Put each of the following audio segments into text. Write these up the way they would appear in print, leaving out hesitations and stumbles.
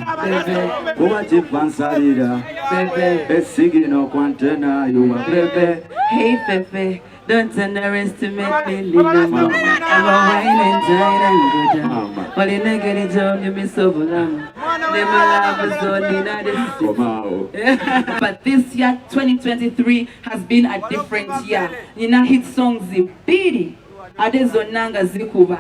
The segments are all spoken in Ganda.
Kuwachi Pansalida, Feffe, Sigino Quantena, you are Feffe. Hey Feffe, don't underestimate me, little mama. I'm a wine and dine and go down. But in a good job, you miss so long. Never love is only not. But this year, 2023, has been a different year. Nina hit songs zibidi. Adezonanga zikuba.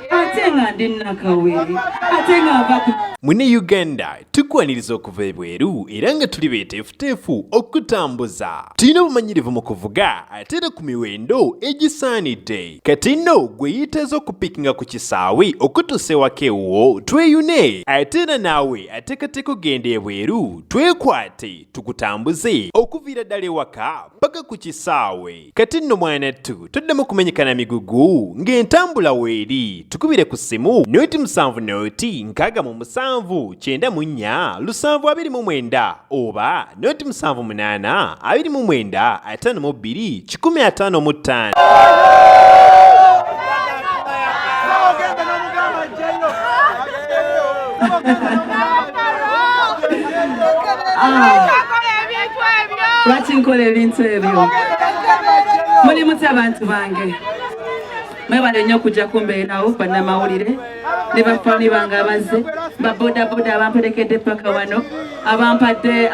Atenga ndina kaweli. Atenga vaku. Mune Uganda tukwaniriza okuva ebweru era nga tuli beeteefuteefu okutambuza. Tulina obumanyirivu mu kuvuga ate era ku miwendo egisaanidde. Kati nno gwe yeetaaza okupikinga ku kisaawe okutuusa ewaka ewuwo tweyune ate era naawe ateekateeka okugenda ebweru twekwate tukutambuze okuviira ddala ewaka paka ku kisaawe. Kati nno mwanattu toddamu kumenyekana migugu ng'entambula weeri tukubire ku ssimu noti 7 noti 6 9 7 oba noti 7 8 29 52 155. Lwaki ebintu ebyo muli mutya abantu bange mwebale nnyo okujja kumbeerawo bannamawulire ne bafaani bange abazze babodaboda abamperekedde paka wano abampadde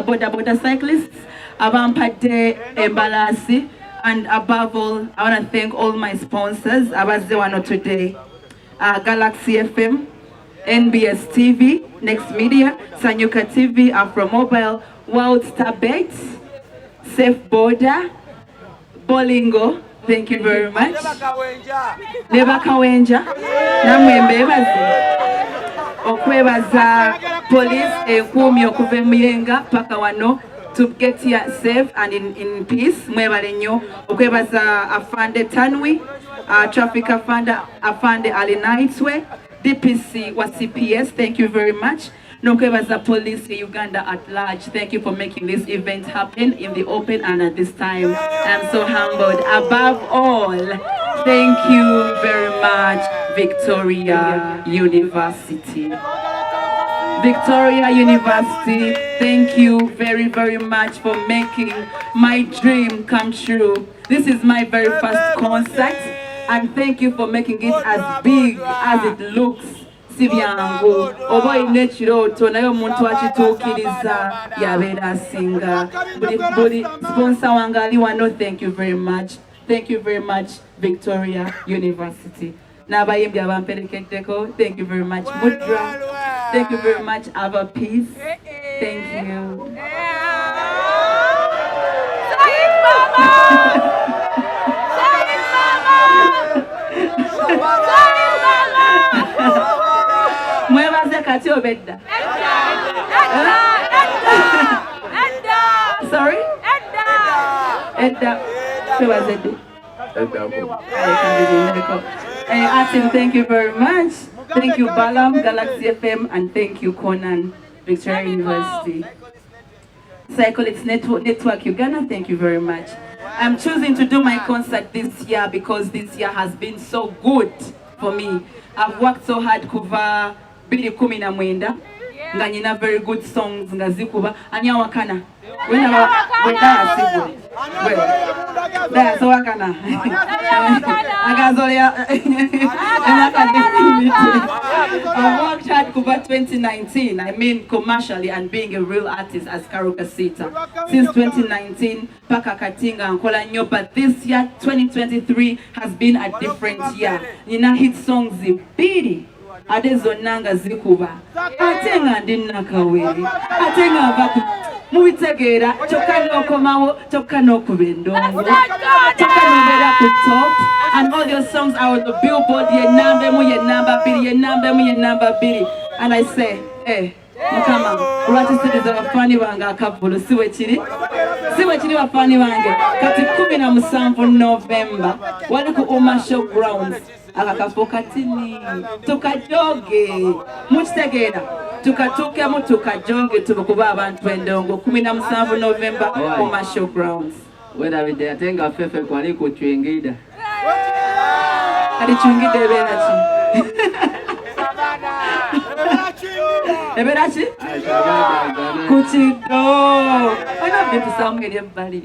bodaboda cyclists abampadde embalaasi. And above all, I want to thank all my sponsors abazze wano today. Galaxy FM, NBS TV, Next Media, Sanyuka TV, Afro Mobile, World Star Bet, Safe Border, Bolingo, thank you very much. Neba Kawenja, namwembe bazi. Okwebaza police ekumi okuva Muyenga paka wano to get here safe and in peace. Mwebale nnyo okwebaza Afande Tanwi, traffic Afande Ali Nightway, DPC wa CPS, thank you very much. Nokwebaza police Uganda at large, thank you for making this event happen in the open and at this time. I'm so humbled. Above all, thank you very much, Victoria University. Victoria University, thank you very, very much for making my dream come true. This is my very first concert, and thank you for making it as big as it looks. Sibyangu, oba ine kirooto naye omuntu akituukiriza yabeera asinga. Buli sponsor wange ali wano, thank you very much. Thank you very much, Victoria University. N'abayimbi abamperekeddeko, thank you very much. Mudra, thank you very much. Ava Peace, thank you. Mwebaze kati obedda. Sorry? Edda. Mwebaze di. Atim, thank you very much. Thank you Balam, Galaxy FM, and thank you Conan, Victoria University. Psycholics Network Uganda, thank you very much. I'm choosing to do my concert this year because this year has been so good for me. I've worked so hard kuva bili 19 nga nyina very good songs nga zikuba anya wakana wena asibwe da so wakana agazolia I worked hard kuva 2019, I mean commercially and being a real artist as Carole Kasita. Since 2019 paka katinga nkola nnyo, but this year 2023 has been a different year. Nina hit songs zibidi adezonanga zikuba atenga ndina kaweli atenga vaku mubitegeera kyokka n'okomawo kyokka n'okuba endongo kyokka n'obeera ku top, and all your songs are on the billboard ye number 2, and I say Mukama lwatisiriza bafaani bange akavulu siwe kiri bafaani bange kati 17 November wali ku Uma Showgrounds akakafo katini tukajoge mukitegeera tukatukemu tukajoge tukuba abantu endongo 17 November Uma Showgrounds. Werabidde ate nga Feffe kwali kucwingida ali chwingida ebeera ki Eberachi? Kuchido. Ana bitu samweli ebbali.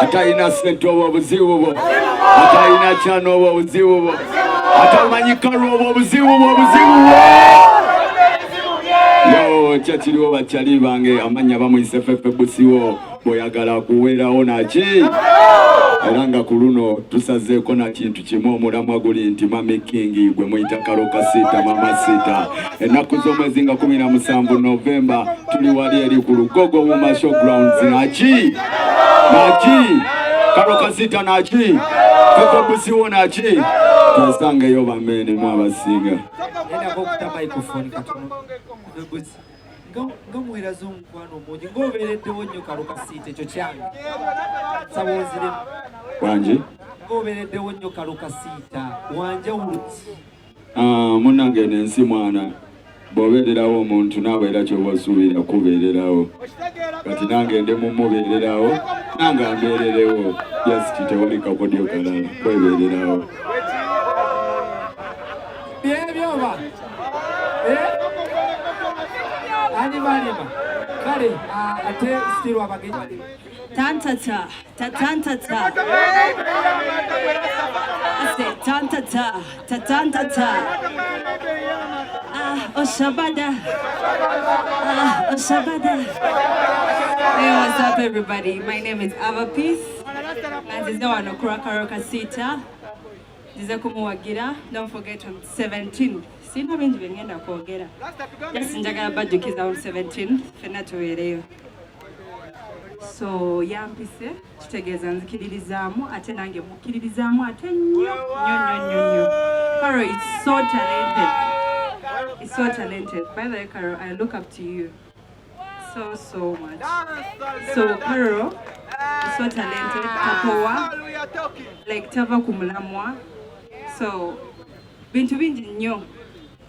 Ataina sente obuzibu bwo. Ataina chano obuzibu bwo. Atamanyikaro obuzibu bwo. Yo, chachiriwo bachali bange amanya bamuyise Feffe Busi wo boyagala kuwerawo naki. Era nga ku luno tusazeeko na kintu kimu omulamwa guli nti Mami King gwe muyita Carole Kasita Mama Sita. Ennaku z'omwezi nga 17 Novemba tuli wali eri ku Lugogo Women's Showgrounds naki. Carole Kasita naki. Feffe Busi wo naki. Twasangeyo bamene mu abasinga. Nenda kukuta microphone katono. Feffe Busi. Ngamuwera z'omukwano omungi ng'obeereddewo nnyo Carole Kasita ekyo kyange. Sawoziremu. Wanji? Ng'obeereddewo nnyo Carole Kasita wanjawuluki. Munnange n'ensi mwana bw'obeererawo omuntu naawe era ky'oba osuubira kubeererawo. Kati nange ndi mumubeererawo nange ambeererewo. Yes, tewali kakodyo kalala kwebeererawo. Byebyoba. Anima. Kale, ate still abagenyi. Tantata. I said tantata. Oshabada. Hey, what's up, everybody? My name is Ava Peace. And this is one of Carole Kasita. This is Kumuwagira. Don't forget on 17th. Sina bintu bengenda kwogera. Yes, njagala bajukiza on 17th. Fena tuwereyo. So yampise kitegeeza nzikiririzaamu ate nange mukkiririzaamu ate nnyo. Carole is so talented. It's so talented. By the way, Carole, I look up to you so much. So Carole is so talented. Tapowa, like tava kumulamwa. So bintu bingi nnyo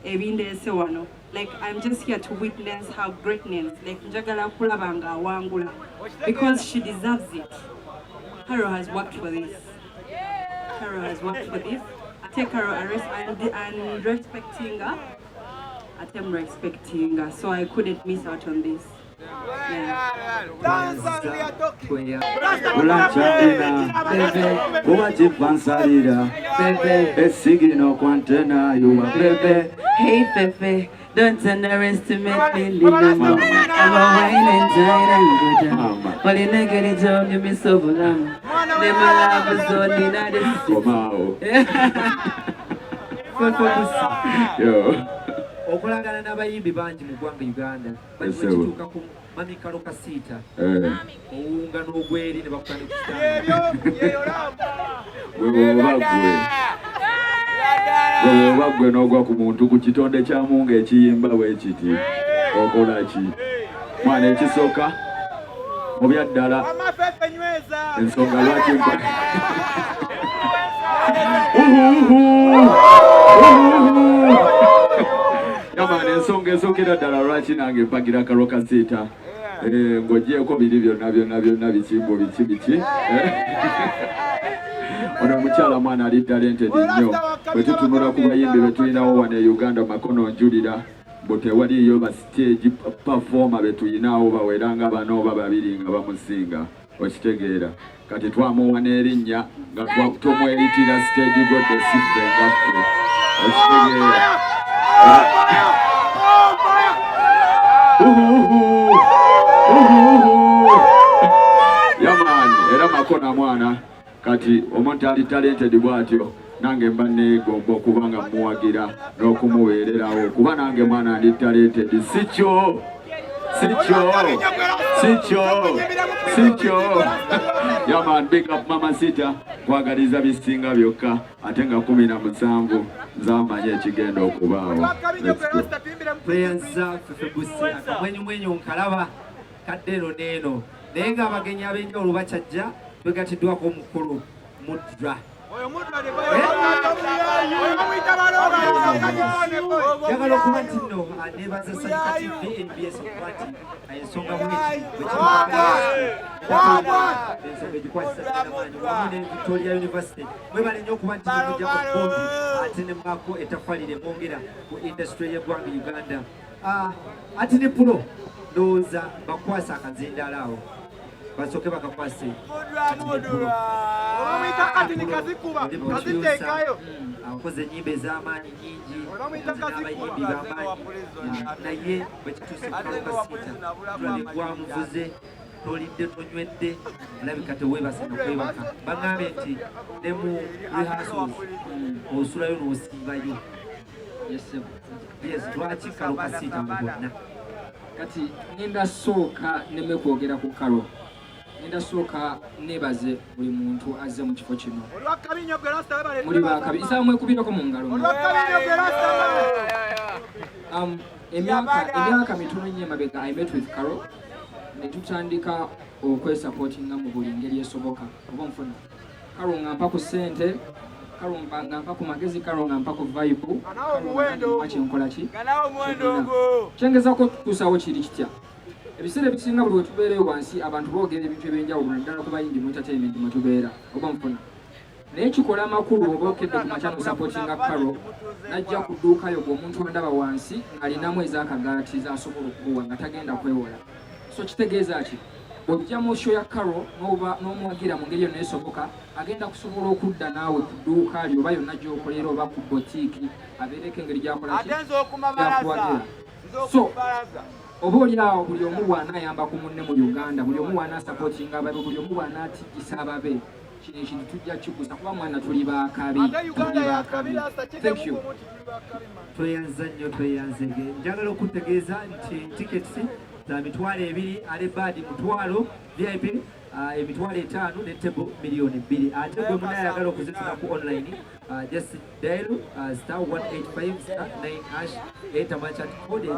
ebindeese wano. Like I'm just here to witness her greatness. Like njagala kulaba nga awangula because she deserves it. Carole has worked for this. I take Carole and respecting her. I'm respecting her, so I couldn't miss out on this. Hey Feffe, don't underestimate me, little mama. I'm a wine and dine and go down. But in a good job, you miss so long. Never love is only not this. Feffe Busi. Yo. Okulagana n'abayimbi bangi mu ggwanga Uganda. Bakituuka ku Mami Carole Kasita. Owunga n'ogweri ne bakutana Bw'oba gwe n'ogwa ku muntu ku kitonde kya mungu ekiyimba bwe kiti okola ki? Mwana ekisooka mu byaddala ensonga lwaki yamana ensonga esookera ddala lwaki nange mpagira Carole Kasita ng'ogyeko biri byonna bikimbo biki ono omukyala mwana ali talented nnyo bwe tutunula ku bayimbi be tulinawo wano e Uganda makono njulira mbu tewaliyo ba stage performer be tulinawo baweranga bano oba babiri nga bamusinga okitegeera kati twamuwa n'erinnya nga tumweyitira stage godde siffe ngaffe okitegeera yamaani era makona mwana kati omuntu ali talented bw'atyo nange mba neegomba okuba nga muwagira n'okumuweererawo kuba nange mwana ndi talented sikyo yaman big up Mama Sita kwagaliza bisinga byokka ate nga 17 nzamanya ekigenda okubaawo Prayers za Feffe Busi akamwenyumwenyu nkalaba kadde eno n'eno naye ng'abagenyi ab'enjawulo bakyajja twegatiddwako omukulu Mudra njagala okuba nti nno nebaza Sanyuka TV NBS okuba nti ensonga bweti ensonga egikwasisa amaanyi wamu ne Victoria University mwebale nnyo okuba nti mujja ku bombi ate ne mako etafalire mwongera ku industry y'eggwanga Uganda. Ati ne pulo ndowooza bakwasa akazindaala awo basooke bakakwase akoze ennyimba ez'amaanyi nyingi n'abayimbi b'amaanyi naye bwekituuse Carole Kasita tulabye gwamuvuze tolidde tonywedde olabika teweebase nokwebaka baŋŋambye nti ne mu rehearsals osulayo n'osiibayo. Yes, lwaki Carole Kasita mu bonna? Kati ngenda sooka neme kwogera ku Carole. Ngenda sooka nebaze buli muntu azze mu kifo kino. Muli bakabi isa mwekubirako mu ngalo. Emyaka mitono nnyo emabega I met with Carole ne tutandika okwesupportinga mu buli ngeri esoboka oba nfuna. Carole ngampa ku ssente, Carole ngampa ku magezi, Carole ngampa ku vibe, Carole nkola ki? Kyengezako tukusaawo kiri kitya. Ebiseera ebisinga buli wetubeereyo wansi abantu boogera ebintu ebyenjawulo naddala ku bayimbi mu entertainment mwe tubeera oba nfuna. Naye kikola amakulu oba okedde ku makya musupportinga Carole najja ku dduuka yo bw'omuntu andaba wansi ng'alinamu ez'akagaati z'asobola okubuwa nga tagenda kwewola. So kitegeeza ki? Bw'ojja mu show ya Carole n'omwagira mu ngeri yonna esoboka agenda kusobola okudda naawe ku dduuka lyo oba yonna gy'okolera oba ku botiiki abeereko engeri gy'akola ki gyakuwagira. So oba oliawo buli omu bw'anaayamba ku munne mu Uganda, buli omu bw'anaasupportinga ababe, buli omu bw'anaatikkisa ababe, kino ekintu tujja kikusa kuba mwana tuli baakabi. Thank you. Tweyanza nnyo tweyanzege. Njagala okutegeeza nti tickets za mitwalo 2, alebadi mutwalo, VIP emitwalo 5 ne table $2,000,000. Ate gwe munaayagala okuzifuna ku online just dial *185*9# eta machat code eri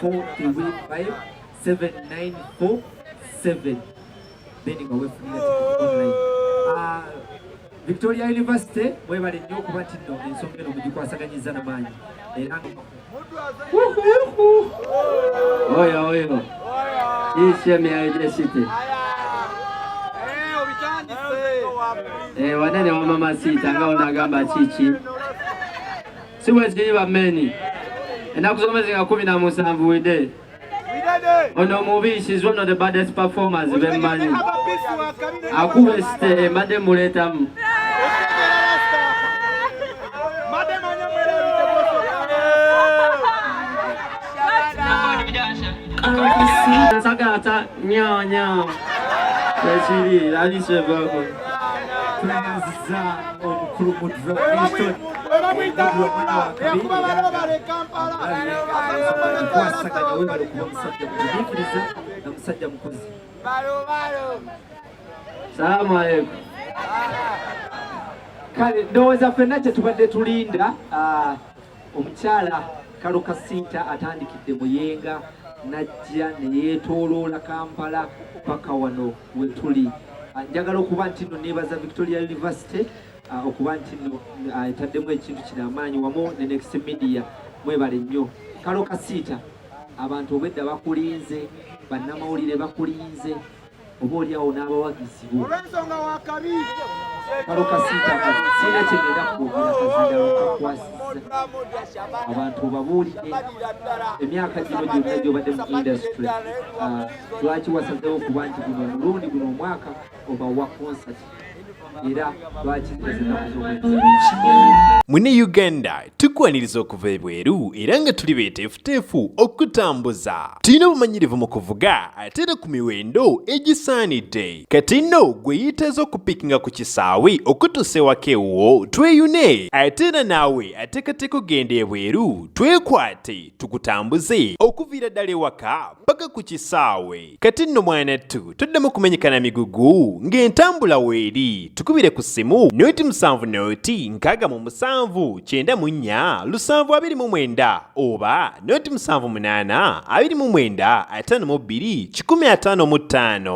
4357947 then nga wefunira online. Victoria University mwebale nnyo okuba nti nno ensonga eno mugikwasaganyiza n'amaanyi era oyo ishemi ya jesite wanene wa mama sita nga onagamba chichi siwe ziri bameni enakusomezi nga 17 wide ono mubi she's one of the baddest performers bemmanyi akube site made muletamu sagata nyo Chiri ali sebako tweyanziza omukulu mu Kristo kwasaganya webale okuba omusajja mugumiikiriza na musajja mukozi. salamu alaikum. Kale ndowooza ffenna kye tubadde tulinda omukyala Carole Kasita atandikidde Muyenga najja ne yeetooloola Kampala paka wano we tuli. Njagala okuba nti nno neebaza Victoria University okuba nti nno etaddemu ekintu kino amaanyi wamu ne Next Media mwebale nnyo. Carole Kasita abantu obwedda bakulinze, bannamawulire bakulinze, oba oliawo n'abawagizi bo. Carole Kasita sirina kye ngenda kwogera kazinda wakakwasiza abantu babuulire emyaka gino gyonna gy'obadde mu industry lwaki wasazeewo okuba nti guno omulundi guno omwaka oba wa concert era lwaki Mune Uganda tukwaniriza okuva ebweru era nga tuli beeteefuteefu okutambuza. Tulina obumanyirivu mu kuvuga ate era ku miwendo egisaanidde. Kati nno gwe yeetaaza okupikinga ku kisaawe okutuusa ewaka ewuwo tweyune. Ate era naawe ateekateeka ogenda ebweru twekwate tukutambuze okuviira ddala ewaka paka ku kisaawe. Kati nno mwanattu toddamu kumenyekana migugu ng'entambula weeri. Tukubire ku ssimu noti 7 noti 6 94 729 oba noti 78 29 52 155.